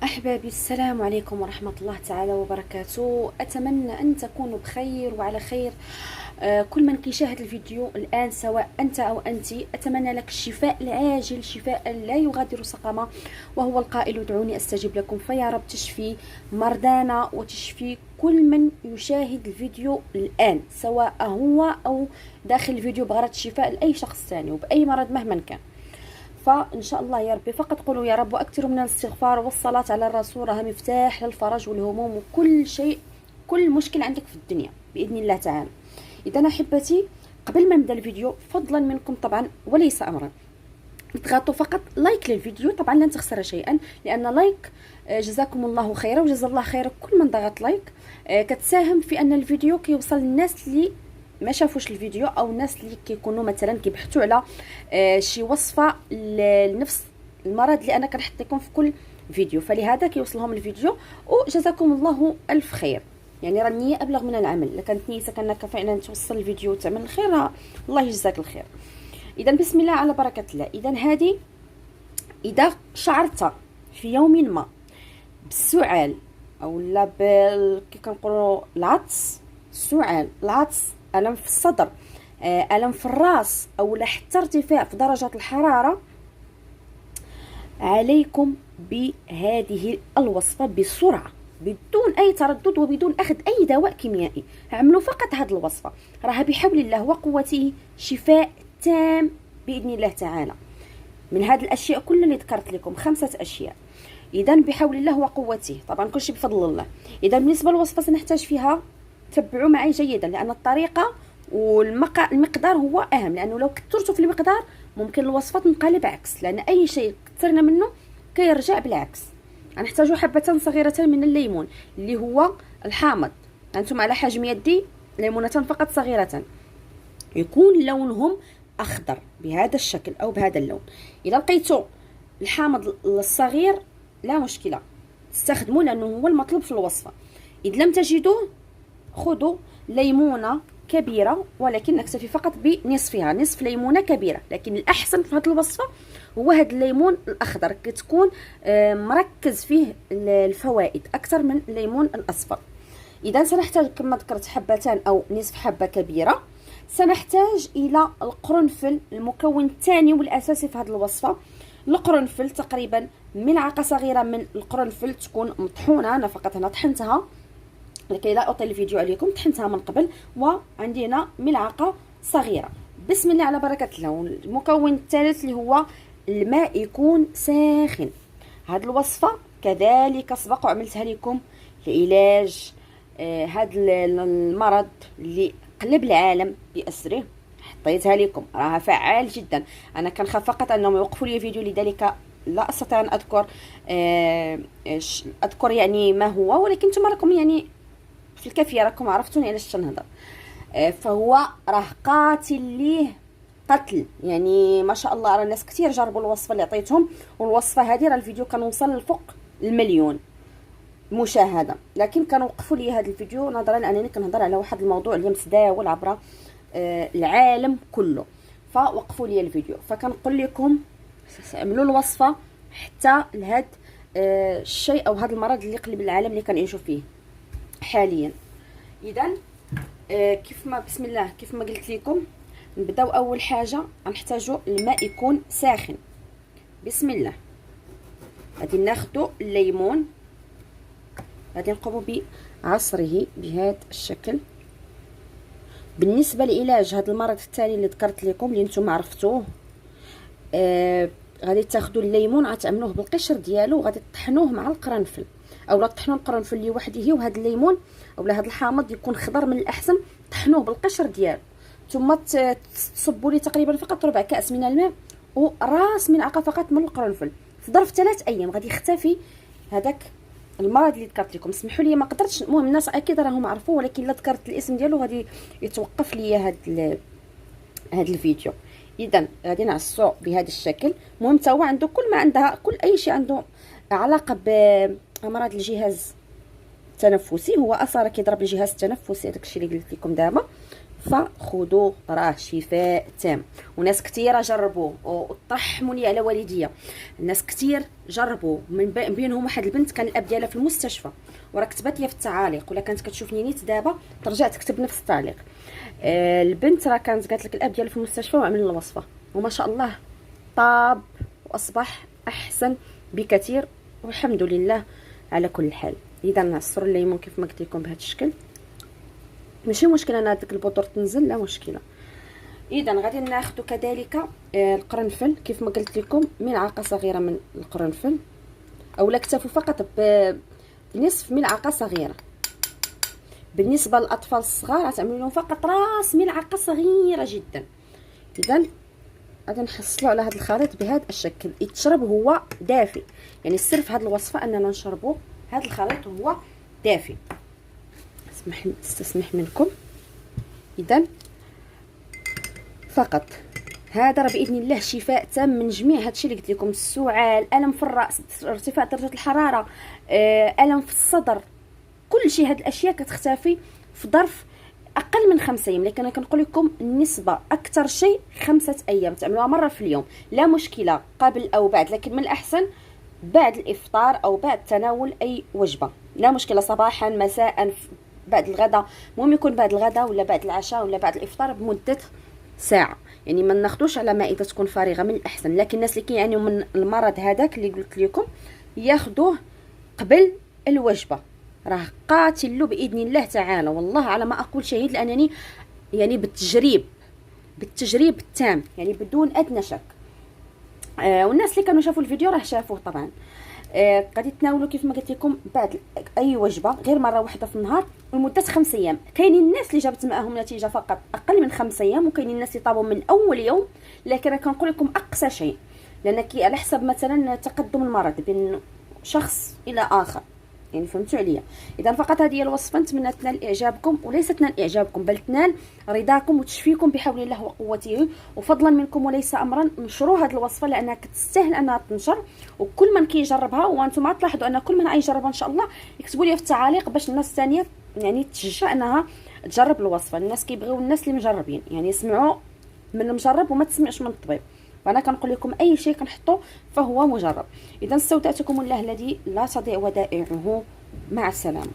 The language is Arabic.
أحبابي، السلام عليكم ورحمة الله تعالى وبركاته. أتمنى أن تكونوا بخير وعلى خير. كل من كيشاهد الفيديو الآن، سواء أنت أو أنت، أتمنى لك الشفاء العاجل، شفاء لا يغادر سقما، وهو القائل: ادعوني أستجب لكم. فيا رب تشفي مرضانا وتشفي كل من يشاهد الفيديو الآن، سواء هو أو داخل الفيديو بغرض الشفاء لأي شخص ثاني وبأي مرض مهما كان. فإن شاء الله يا ربي فقط قولوا يا رب، وأكثروا من الاستغفار والصلاة على الرسول، راه مفتاح للفرج والهموم وكل شيء، كل مشكلة عندك في الدنيا بإذن الله تعالى. إذا أحبتي، قبل ما نبدأ الفيديو فضلا منكم طبعا وليس أمرا، تضغطوا فقط لايك للفيديو. طبعا لن تخسر شيئا، لأن لايك جزاكم الله خيرا وجزا الله خيرا كل من ضغط لايك. كتساهم في أن الفيديو كيوصل للناس اللي ما شافوش الفيديو، او الناس اللي كيكونوا مثلا كيبحثوا على شي وصفه لنفس المرض اللي انا كنحط لكم في كل فيديو، فلهذا كيوصلهم الفيديو. وجزاكم الله الف خير، يعني راه النيه ابلغ من العمل. الا كانت نيتك انك فعلا توصل الفيديو وتعمل الخير، الله يجزاك الخير. اذا بسم الله على بركه الله. اذا هذه، اذا شعرت في يوم ما بالسعال او لا كي كنقولوا العطس، السعال، العطس، ألم في الصدر، ألم في الراس، أو حتى ارتفاع في درجة الحرارة، عليكم بهذه الوصفة بسرعة، بدون أي تردد وبدون أخذ أي دواء كيميائي. اعملوا فقط هذه الوصفة، راها بحول الله وقوته شفاء تام بإذن الله تعالى. من هذه الأشياء كل اللي ذكرت لكم 5 أشياء، إذا بحول الله وقوته، طبعا كل شيء بفضل الله. إذا بالنسبة للوصفة سنحتاج فيها، تبعوا معي جيدا، لأن الطريقة والمقدار هو أهم، لأنه لو كثرتوا في المقدار ممكن الوصفة تنقلب عكس، لأن أي شيء كثرنا منه كيرجع بالعكس. غنحتاجو حبة صغيرة من الليمون اللي هو الحامض، أنتم على حجم يدي، ليمونة فقط صغيرة، يكون لونهم أخضر بهذا الشكل أو بهذا اللون. إذا لقيتوا الحامض الصغير لا مشكلة، تستخدموه لأنه هو المطلوب في الوصفة. إذا لم تجدوه خذوا ليمونة كبيرة، ولكن نكتفي فقط بنصفها، نصف ليمونة كبيرة. لكن الأحسن في هذه الوصفة هو هذا الليمون الأخضر، كتكون مركز فيه الفوائد أكثر من الليمون الأصفر. إذا سنحتاج كما ذكرت حبتان أو نصف حبة كبيرة. سنحتاج إلى القرنفل، المكون الثاني والأساسي في هذه الوصفة. القرنفل تقريبا ملعقة صغيرة من القرنفل تكون مطحونة، أنا فقط هنا طحنتها لكي لا أطيل الفيديو عليكم، طحنتها من قبل. وعندي هنا ملعقة صغيرة. بسم الله على بركة الله. المكون الثالث اللي هو الماء يكون ساخن. هذه الوصفة كذلك سبق وعملتها لكم لعلاج هذا المرض اللي قلب العالم بأسره، حطيتها لكم، راها فعال جدا. أنا كنخاف فقط أنهم يوقفوا لي فيديو، لذلك لا أستطيع أن أذكر يعني ما هو، ولكن انتم راكم يعني في الكافيه راكم عرفتوني علاش تنهضر. فهو راه قاتل ليه قتل، يعني ما شاء الله. راه ناس كثير جربوا الوصفه اللي عطيتهم، والوصفه هذه راه الفيديو كان وصل لفوق المليون مشاهده، لكن كانوا وقفوا لي هذا الفيديو نظرا انني كنهضر على واحد الموضوع اللي متداول عبر العالم كله، فوقفوا لي الفيديو. فكنقول لكم اعملوا الوصفه حتى لهذا الشيء او هذا المرض اللي قلب العالم اللي كنعيشوا فيه حاليا. اذا كيف ما بسم الله كيف ما قلت لكم، نبداو. اول حاجه غنحتاجوا الماء يكون ساخن. بسم الله. غادي ناخذوا الليمون، غادي نقوموا بعصره بهذا الشكل. بالنسبه لعلاج هذا المرض الثاني اللي ذكرت لكم اللي نتوما عرفتوه، غادي تاخذوا الليمون، غتعملوه بالقشر ديالو، وغادي تطحنوه مع القرنفل، او لا تطحنوا القرنفل لوحده وهذا الليمون او هذا الحامض يكون خضر من الاحسن، طحنوه بالقشر ديالو. ثم تصبوا لي تقريبا فقط ربع كاس من الماء وراس ملعقه فقط من القرنفل. في ظرف 3 أيام غادي يختفي هذاك المرض اللي ذكرت لكم. سمحوا لي ما قدرتش، المهم الناس اكيد راهم عرفوه، ولكن لا ذكرت الاسم ديالو غادي يتوقف لي هذا الفيديو. اذا غادي نعصو بهذا الشكل. المهم حتى هو عنده كل ما عندها، كل اي شيء عنده علاقه بامراض الجهاز التنفسي، هو اثر كيضرب الجهاز التنفسي، هذاك الشيء اللي قلت لكم دابا. فخذوه، راه شفاء تام. وناس كثيره جربوه وطحموا لي على والديا، الناس كثير جربوه، من بينهم واحد البنت كان الاب ديالها في المستشفى وراه كتبت لي في التعاليق، ولا كانت كتشوفني نيت دابا ترجع تكتب نفس التعليق. البنت راه كانت قالت لك الاب ديالها في المستشفى وعمل الوصفه وما شاء الله طاب واصبح احسن بكثير والحمد لله على كل حال. اذا عصر الليمون كيف ما قلت لكم بهذا الشكل، ماشي مشكله انا هذيك البودر تنزل، لا مشكله. اذا غادي ناخذ كذلك القرنفل كيف ما قلت لكم، ملعقه صغيره من القرنفل، او لا اكتفوا فقط بنصف ملعقه صغيره. بالنسبه للاطفال الصغار غتعملوا لهم فقط راس ملعقه صغيره جدا. اذا غادي نحصلوا على هذا الخليط بهذا الشكل، يتشرب هو دافي، يعني السر في هذه الوصفه اننا نشربوا هذا الخليط وهو دافي. استسمح منكم. اذا فقط هذا راه باذن الله شفاء تام من جميع هادشي اللي قلت لكم، السعال، الم في الراس، ارتفاع درجه الحراره، الم في الصدر، كل شيء. هاد الاشياء كتختفي في ظرف اقل من 5 ايام، لكن انا كنقول لكم النسبه اكثر شيء 5 ايام، تعملوها مره في اليوم لا مشكله، قبل او بعد، لكن من الاحسن بعد الافطار او بعد تناول اي وجبه، لا مشكله، صباحا مساء بعد الغداء، المهم يكون بعد الغداء ولا بعد العشاء ولا بعد الافطار بمده ساعه، يعني ما ناخذوش على مائده تكون فارغه من الاحسن. لكن الناس اللي كيعانيوا من المرض هذاك اللي قلت لكم ياخذوه قبل الوجبه، راه قاتل له باذن الله تعالى، والله على ما اقول شهيد، لانني يعني بالتجريب التام، يعني بدون ادنى شك. والناس اللي كانوا شافوا الفيديو راه شافوه طبعا. غادي تناولوا كيف ما قلت لكم بعد اي وجبه غير مره واحده في النهار لمده 5 ايام. كاينين الناس اللي جابت معاهم نتيجه فقط اقل من 5 ايام، وكاينين الناس اللي طابوا من اول يوم، لكن انا كنقول لكم اقصى شيء، لان على حسب مثلا تقدم المرض بين شخص الى اخر، يعني فهمتوا عليا. اذا فقط هذه هي الوصفه، نتمنى تنال اعجابكم، وليس تنال اعجابكم بل تنال رضاكم وتشفيكم بحول الله وقوته وفضلا منكم وليس امرا. نشروا هذه الوصفه لانها كتستاهل انها تنشر، وكل من كيجربها، وانتم تلاحظوا ان كل من غيجربها ان شاء الله يكتبوا لي في التعاليق باش الناس الثانيه يعني تشجع انها تجرب الوصفه. الناس كيبغيو الناس اللي مجربين، يعني يسمعوا من المجرب وما تسمعش من الطبيب، وانا كنقول لكم اي شيء كنحطه فهو مجرب. اذا استودعتكم الله الذي لا تضيع ودائعه، مع السلامه.